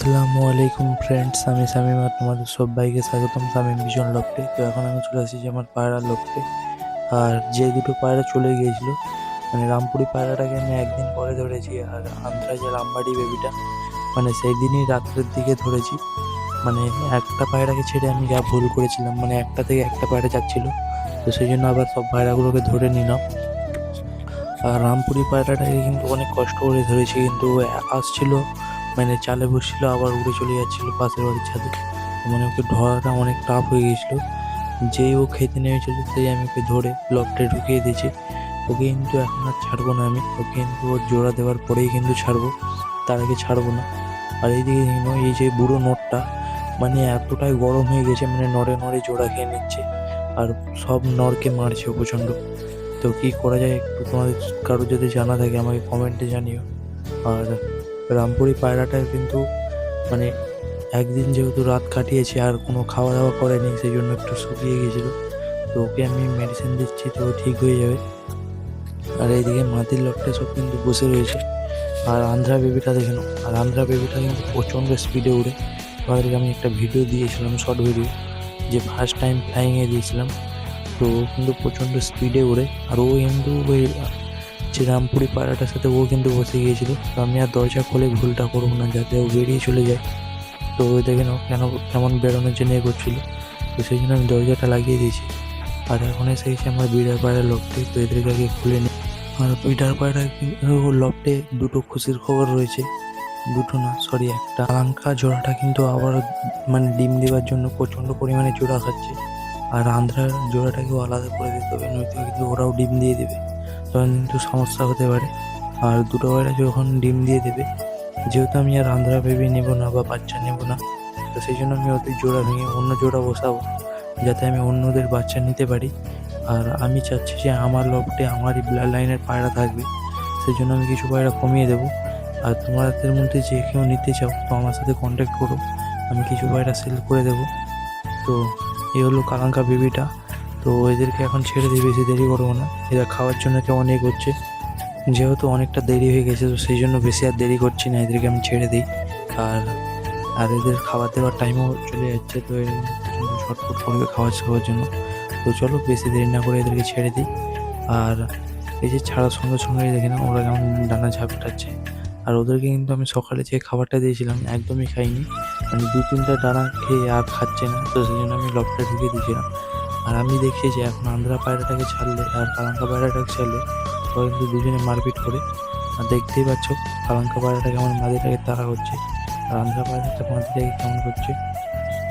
আসসালামু আলাইকুম ফ্রেন্ডস, আমি শামীম আর তোমাদের সবাইকে স্বাগতম শামীম ভিশন লফটে। তো এখন আমি চলে এসেছি আমার পায়রা লফটে। আর যে দুটো পায়রা চলে গিয়েছিল, মানে রামপুরি পায়রাটাকে আমি একদিন পরে ধরেছি, আর আন্ধ্রা যে রামবাড়ি বেবিটা মানে সেই দিনই রাত্রের দিকে ধরেছি। মানে একটা পায়রাকে ছেড়ে আমি যা ভুল করেছিলাম, মানে একটা থেকে একটা পায়রা যাচ্ছিল, তো সেই জন্য আবার সব পায়রাগুলোকে ধরে নিলাম। আর রামপুরি পায়রাটাকে কিন্তু অনেক কষ্ট করে ধরেছি, কিন্তু ও আসছিল, মানে চালে বসছিল আবার উড়ে চলে যাচ্ছিল পাশের বাড়ির ছাদে। মানে ওকে ধরাটা অনেক টাফ হয়ে গেছিল। যেই ও খেতে নেমেছিল সেই আমি ওকে ধরে লফটে ঢুকিয়ে দিয়েছি। ওকে কিন্তু এখন আর ছাড়বো না, আমি ওকে কিন্তু ওর জোড়া দেওয়ার পরেই কিন্তু ছাড়বো, তার আগে ছাড়বো না। আর এইদিকে দেখো এই যে বুড়ো নটটা, মানে এতটাই গরম হয়ে গেছে, মানে নড়ে নড়ে জোড়া খেয়ে নিচ্ছে আর সব নরকে মারছে প্রচণ্ড। তো কী করা যায় একটু তোমাদের কারো যদি জানা থাকে আমাকে কমেন্টে জানিও। আর রামপুরি পায়রাটার কিন্তু মানে একদিন যেহেতু রাত কাটিয়েছে আর কোনো খাওয়া দাওয়া করেনি, সেই জন্য একটু শুকিয়ে গেছিলো। তো ওকে আমি মেডিসিন দিচ্ছি, তো ঠিক হয়ে যাবে। আর এইদিকে মাটির লটটা সব কিন্তু বসে রয়েছে। আর আন্ধ্রা বেবিটা দেখে নাও, আর আন্ধ্রা বেবিটা কিন্তু প্রচণ্ড স্পিডে উড়ে। তোমাদেরকে আমি একটা ভিডিও দিয়েছিলাম, শর্ট ভিডিও, যে ফার্স্ট টাইম ফ্লাইংয়ে দিয়েছিলাম। তো ও কিন্তু প্রচণ্ড স্পিডে উড়ে। আর ও কিন্তু ওই যে রামপুরি পায়রাটার সাথে ও কিন্তু বসে গিয়েছিল। তো আমি আর দরজা খুলে ভুলটা করবো না, যাতে ও বেরিয়ে চলে যায়। তো ওই দেখে নাও কেমন বেরোনোর জন্য এ করছিল। তো সেই জন্য আমি দরজাটা লাগিয়ে দিয়েছি। আর এখন এসে গেছে আমার বিড়ার পায়রা লফটে, তো এদেরকে আগে খুলে নিই। আর বিড়ার পায়রা লফটে দুটো খুশির খবর রয়েছে। দুটো না, সরি, একটা। কালাঙ্কা জোড়াটা কিন্তু আবার মানে ডিম দেওয়ার জন্য প্রচণ্ড পরিমাণে জোড়া খাচ্ছে। আর আন্ধ্রার জোড়াটাকেও আলাদা করে দিতে হবে, নয়তো কিন্তু ওরাও ডিম দিয়ে দেবে, তখন কিন্তু সমস্যা হতে পারে। আর দুটো পায়রা যখন ডিম দিয়ে দেবে, যেহেতু আমি আর আন্ধ্রা বেবি নেবো না বা বাচ্চা নেবো না, তো সেই জন্য আমি ওদের জোড়া ভেঙে অন্য জোড়া বসাবো, যাতে আমি অন্যদের বাচ্চা নিতে পারি। আর আমি চাচ্ছি যে আমার লফটে আমারই ব্লাড লাইনের পায়রা থাকবে, সেই জন্য আমি কিছু পায়রা কমিয়ে দেবো। আর তোমাদের মধ্যে যে কেউ নিতে চাও তো আমার সাথে কন্ট্যাক্ট করো, আমি কিছু পায়রা সেল করে দেবো। তো এই হলো কালাঙ্কা বেবিটা। তো এদেরকে এখন ছেড়ে দিই, বেশি দেরি করবো না। এরা খাওয়ার জন্য কেমন এ করছে, যেহেতু অনেকটা দেরি হয়ে গেছে, তো সেই জন্য বেশি আর দেরি করছি না, এদেরকে আমি ছেড়ে দিই। আর আর এদের খাবার দেওয়ার টাইমও চলে যাচ্ছে, তো এর জন্য ছটফট করবে খাওয়ার জন্য। তো চলো বেশি দেরি না করে এদেরকে ছেড়ে দিই। আর এই যে ছাড়ার সঙ্গে সঙ্গে দেখে না ওরা কেমন ডানা ঝাপটাচ্ছে। আর ওদেরকে কিন্তু আমি সকালে যে খাবারটা দিয়েছিলাম একদমই খাইনি, মানে 2-3টা ডানা খেয়ে আর খাচ্ছে না, তো সেই জন্য আমি লবটা ঢুকিয়ে দিয়েছিলাম। আর আমি দেখছি যে এখন আন্ধ্রা পায়রাটাকে ছাড়লে আর কালাঙ্কা পায়রাটাকে ছাড়লে ওরা কিন্তু দুজনে মারপিট করে। আর দেখতেই পাচ্ছ কালাঙ্কা পায়রাটাকে আমার মাদিটাকে তাড়া করছে, আর আন্ধ্রা পায়রাটা মাদিটাকে কেমন করছে।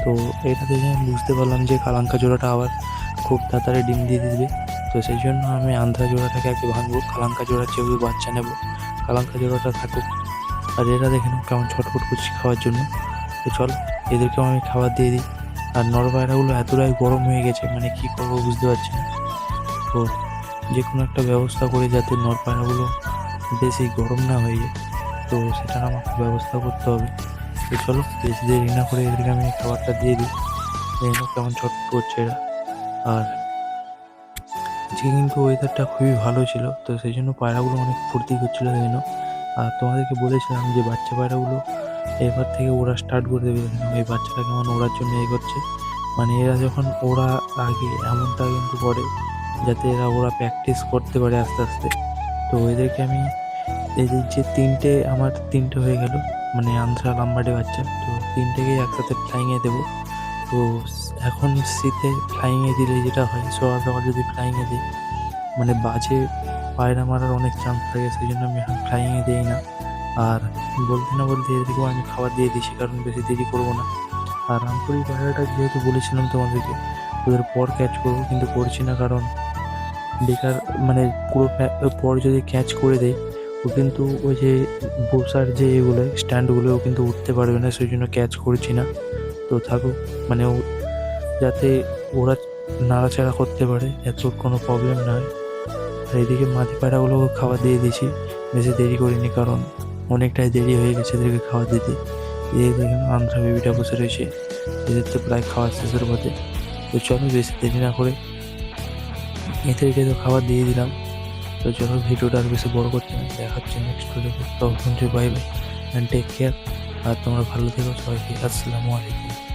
তো এটা দেখে আমি বুঝতে পারলাম যে কালাঙ্কা জোড়াটা আবার খুব তাড়াতাড়ি ডিম দিয়ে দিবে। তো সেই জন্য আমি আন্ধ্রা জোড়াটাকে আগে ভাঙবো, কালাঙ্কা জোড়ার চেয়ে বাচ্চা নেবো, কালাঙ্কা জোড়াটা থাকুক। আর এরা দেখে নাও কেমন ছটফট করছি খাওয়ার জন্য। তো চলো এদেরকেও আমি খাবার দিয়ে দিই। আর নর পায়রাগুলো এতটাই গরম হয়ে গেছে, মানে কী করবো বুঝতে পারছি না। তো যে কোনো একটা ব্যবস্থা করে যাতে নর পায়রাগুলো বেশি গরম না হয়ে যায়, তো সেটার আমাকে ব্যবস্থা করতে হবে। তো চলো বেশি দেরি না করে এদেরকে আমি খাবারটা দিয়ে দিই। দেখো কেমন ছটফট করছে এরা। আর আজকে কিন্তু ওয়েদারটা খুবই ভালো ছিল, তো সেই জন্য পায়রাগুলো অনেক ফুর্তি করছিল যেন। আর তোমাদেরকে বলেছিলাম যে বাচ্চা পায়রাগুলো এবার থেকে ওরা স্টার্ট করে দেবে। এই বাচ্চাটা কেমন ওড়ার জন্য এ করছে, মানে এরা যখন ওরা আগে এমনটা কিন্তু করে যাতে ওরা প্র্যাকটিস করতে পারে আস্তে আস্তে। তো এদেরকে আমি এদের যে আমার তিনটে হয়ে গেল, মানে আন্ধ্রা লাম্বার্ডে বাচ্চা, তো তিনটেকেই একসাথে ফ্লাইংয়ে দেবো। তো এখন শীতে ফ্লাইংয়ে দিলে যেটা হয়, সকাল সকাল যদি ফ্লাইংয়ে দিই মানে বাজে পায়রা মারার অনেক চান্স থাকে, সেই জন্য আমি এখন ফ্লাইংয়ে দিই না। আর বলতে না বলতে এদেরকেও আমি খাবার দিয়ে দিচ্ছি, কারণ বেশি দেরি করবো না। আর রামপুরি পায়রাটা যেহেতু বলেছিলাম তোমাদেরকে ওদের পর ক্যাচ করবো, কিন্তু করছি না, কারণ বেকার, মানে পুরো পর যদি ক্যাচ করে দেয় ও কিন্তু ওই যে বসার যে এগুলো স্ট্যান্ডগুলো ও কিন্তু উঠতে পারবে না, সেই জন্য ক্যাচ করছি না। তো থাকুক, মানে ও যাতে ওরা নাড়াচাড়া করতে পারে, এত কোনো প্রবলেম না হয়। আর এদিকে মাদি পায়রাগুলোকে খাবার দিয়ে দিয়েছি, বেশি দেরি করিনি, কারণ অনেকটাই দেরি হয়ে গেছে এদেরকে খাবার দিতে। এই দেখুন আন্ধ্রা বেবিটা বসে রয়েছে, এদের তো প্রায় খাওয়ার শেষের পথে। তো চলো বেশি দেরি না করে এদেরকে তো খাবার দিয়ে দিলাম। তো চলো ভিডিওটা আর বেশি বড় করছি না, দেখাচ্ছি নেক্সট ভিডিওতে। তখন bye bye and take care. আর তোমরা ভালো থেকো, সবাইকে আসসালামু আলাইকুম।